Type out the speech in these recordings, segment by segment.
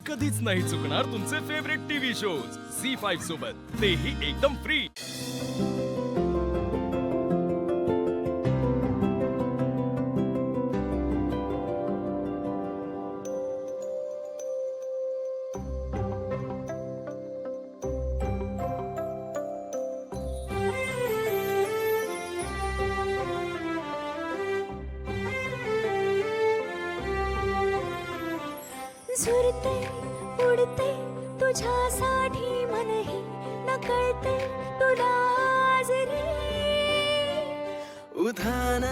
कधीच नाही चुकणार तुमचे फेवरेट टीव्ही शोज झी5 सोबत, तेही एकदम फ्री। झुरते उडते तुझ्यासाठी मनही नकळते तुला आज रे। उधाण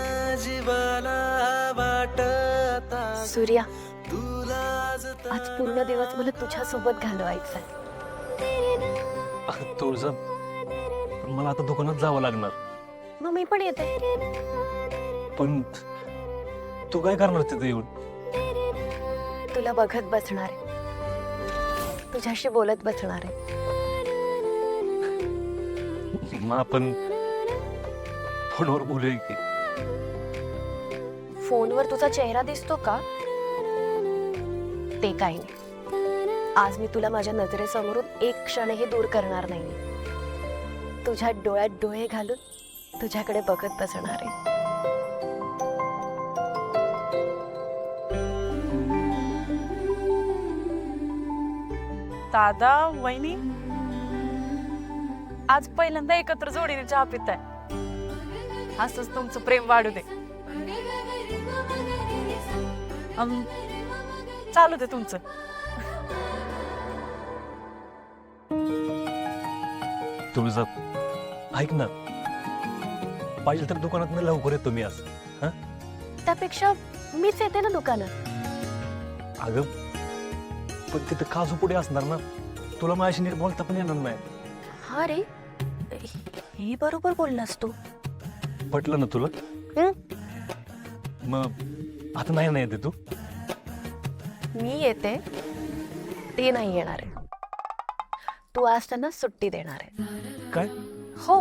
जीवाला वाटता सूर्या, तुला आज पूर्ण दिवस मला तुझ्या सोबत घालवायचा तुळजा, मला आता दुकानात जावं लागणार। मग मी पण येते। पण तू काय करणार तिथे येऊन? तुला बघत बसणार आहे, तुझ्याशी बोलत बसणार आहे। मग आपण फोनवर बोलूया की? फोनवर तुझा चेहरा दिसतो का? ते काही नाही। आज मी तुला माझ्या नजरेसमोरून एक क्षणही दूर करणार नाही। तुझ्या डोळ्यात डोळे घालून तुझ्याकडे बघत बसणार आहे। दादा, वहिनी, आज पहिल्यांदा एकत्र जोडीने चहा पिताय। असंच तुमचं प्रेम वाढू दे। चालू दे तुमचं। तुळजा, ऐक ना, पाहिजे तर दुकानात लवकर येतो मी आज। त्यापेक्षा मीच येते ना दुकानात। अगं, पण तिथं काजू पुढे असणार ना, तुला माझ्याशी नीट बोलता पण येणार नाही। हा रे, हे बरोबर बोललास तू। पटलं ना तुला? मग आता नाही येते तू? मी येते, ते नाही येणार आहे। तू आज त्यांना सुट्टी देणार आहे। काय? हो,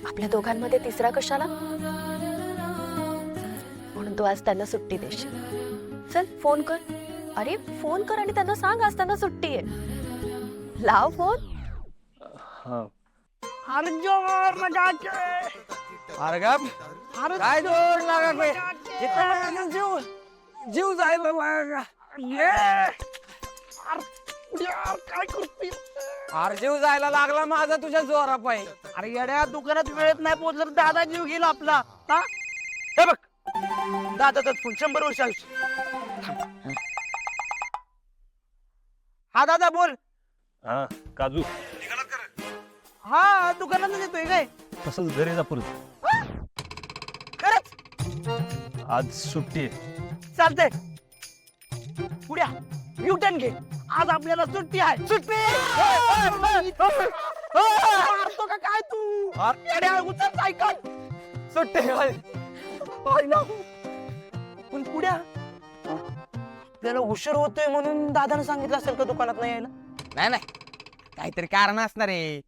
आपल्या दोघांमध्ये तिसरा कशाला? म्हणून तू आज त्यांना सुट्टी देशील। चल फोन कर। अरे फोन कर आणि त्यांना सांग आज त्यांना सुट्टी आहे। लाव फोन। हा, अरे गप, काय जोड लागत नाही इथं जीव जीव जायला लागा। काय करतोय? अरे जीव जायला लागला माझा तुझ्या जोरापायी। अरे येड्या, दुकानात वेळेत नाही पोहोचलं दादा जीव गेला आपला। हा, हे बघ, दादाचा फोन 100 वर्ष आयुष्य। हा दादा बोल। हा काजू, हा दुकानातच येतोय काय? तसंच घरी जा परत। खरंच आज सुट्टी आहे। चालतंय, पुढ्या युटर्न घे, आज आपल्याला सुट्टी आहे। सुट्टी मारतो का काय तू? येड्या, उचल सायकल। सुट्टी पण पुढ्या आपल्याला उशीर होतोय म्हणून दादाने सांगितलं असेल का दुकानात नाही यायला? नाही नाही, काहीतरी कारण असणार आहे।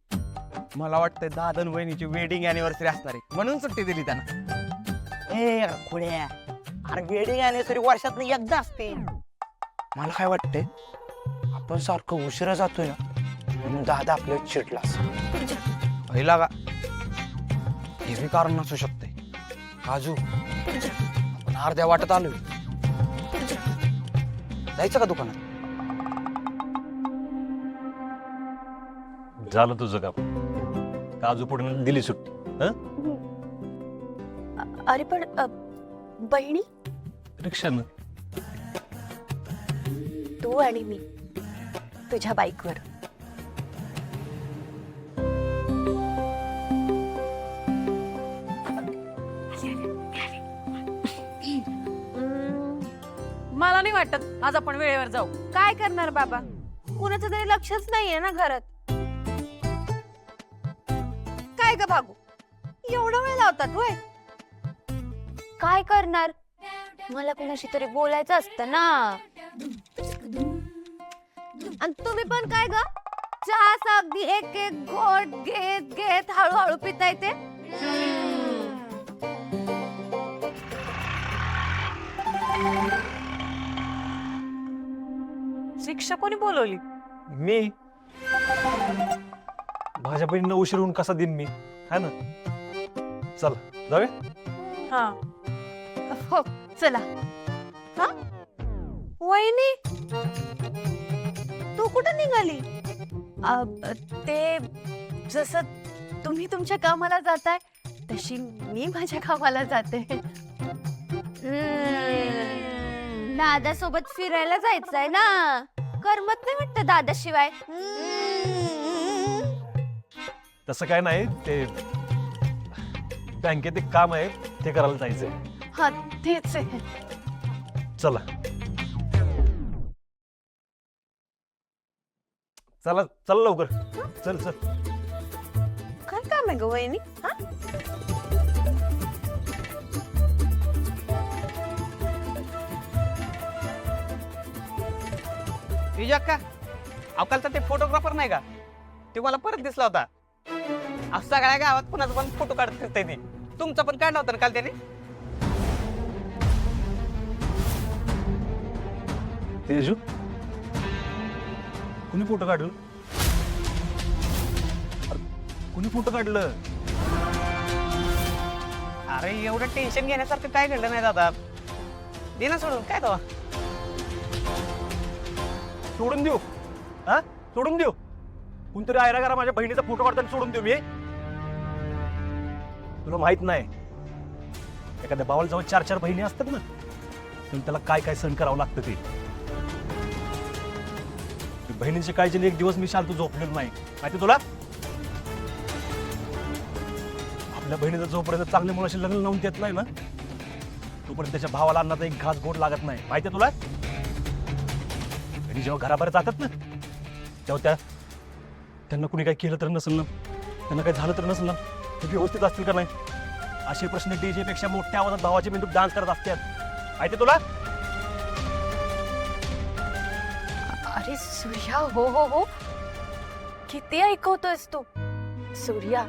मला वाटतं दादन वहिनीची वेडिंग अॅनिव्हर्सरी असणार आहे म्हणून सुट्टी दिली त्यांना। ए खुड्या, अरे वेडिंग अॅनिव्हर्सरी वर्षात एकदा असते। मला काय वाटतंय, आपण सारखं उशिरा जातोय ना म्हणून दादा आपल्याला चिडला असेल। पहिला का हे बी कारण नसू शकते। काजू, आपण अर्ध्या वाटत आलोय, जायचं का दुकानात? झालं तुझं काम। काजू पुढे दिली सुट्टी। अरे पण बहिणी, रिक्षानं तू आणि मी तुझ्या बाईकवर। मला नाही वाटत आज आपण वेळेवर जाऊ। काय करणार बाबा, कुणाचं तरी लक्षच नाहीये ना घरात। काय ग भागू, एवढा वेळ लावतात होय? काय करणार, मला कुणाशी तरी बोलायचं असतं ना। आणि तुम्ही पण काय ग, चहा अगदी एक एक घोट घेत घेत हळूहळू पिता येते। शिक्षा कोणी बोलवली? मी माझ्या बहिणीला उशीर होऊन कसा देईन मी, है ना? चला जाऊया. हा. हो चला. हा वहिनी तू कुठं निघाली? ते जसं तुम्ही तुमच्या कामाला जाताय तशी मी माझ्या कामाला जाते. दादा सोबत फिरायला जायचंय ना, करमत नाही वाटतं दादाशिवाय. तसं काय नाही, ते बँकेत एक काम आहे ते करायला जायचंय. हा तेच आहे. चला चला चला लवकर. चल चल. काय काम आहे ग वहिनी? हा का अवकालचा ते फोटोग्राफर नाही का, ते मला परत दिसला होता. अहो, सगळ्या गावात कुणाचा पण फोटो काढत फिरतंय ते. तुमचा पण काढला होता ना काल त्याने. तेजू कुणी फोटो काढलं? अरे, कुणी फोटो काढलं? अरे एवढं टेन्शन घेण्यासारखं काय घडलं नाही दादा. दे ना सोडून, काय तो सोडून देऊ? हा सोडून देऊ? कोणतरी आयरा करा माझ्या बहिणीचा फोटो काढताना सोडून देऊ मी? तुला माहित नाही, एखाद्या भावाला जवळ 4-4 बहिणी असतात ना, तर त्याला काय काय सहन करावं लागतं ते. बहिणीची काळजीने एक दिवस मी शांत झोपलेलो नाही, माहिती तुला? आपल्या बहिणीचं जोपर्यंत चांगल्या मुलाशी लग्न लावून देत नाही ना, तोपर्यंत त्याच्या भावाला अन्नाचा एक घास गोड लागत नाही, माहितीये तुला? आणि जेव्हा घराबाहेर जातात ना, तेव्हा त्यांना कुणी काही केलं तर नसेल ना, त्यांना काही झालं तर नसेल ना, ते व्यवस्थित असतील का नाही, असे प्रश्न डीजे पेक्षा मोठ्या आवाजात भावाचे मेंदूत डान्स करत असतात, माहिती तुला? अरे सूर्या, हो हो हो, किती ऐकवतोयस तू? सूर्या,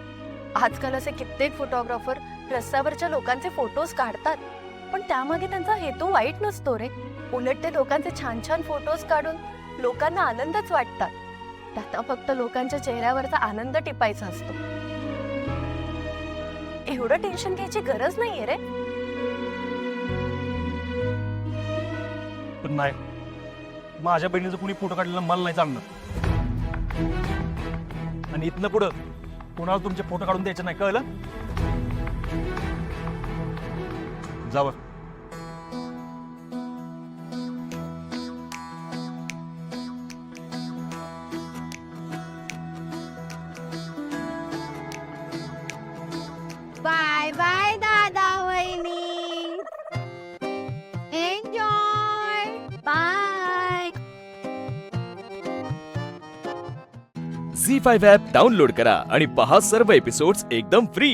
आजकाल असे कित्येक फोटोग्राफर रस्त्यावरच्या लोकांचे फोटोज काढतात, पण त्यामागे त्यांचा हेतू वाईट नसतो रे. उलट ते लोकांचे छान छान फोटोज काढून लोकांना आनंदच वाटतात. त्यांना फक्त लोकांच्या चेहऱ्यावरचा आनंद टिपायचा असतो. एवढं टेन्शन घ्यायची गरज नाहीये रे. पण नाही, माझ्या बहिणीचं कुणी फोटो काढलेला मला नाही चालणार. आणि इथनं पुढं कोणाला तुमचे फोटो काढून द्यायचे नाही, कळलं? जावं. बाय बाय दादा वहिनी. एन्जॉय. बाय. झी5 ॲप डाउनलोड करा आणि पहा सर्व एपिसोड्स एकदम फ्री.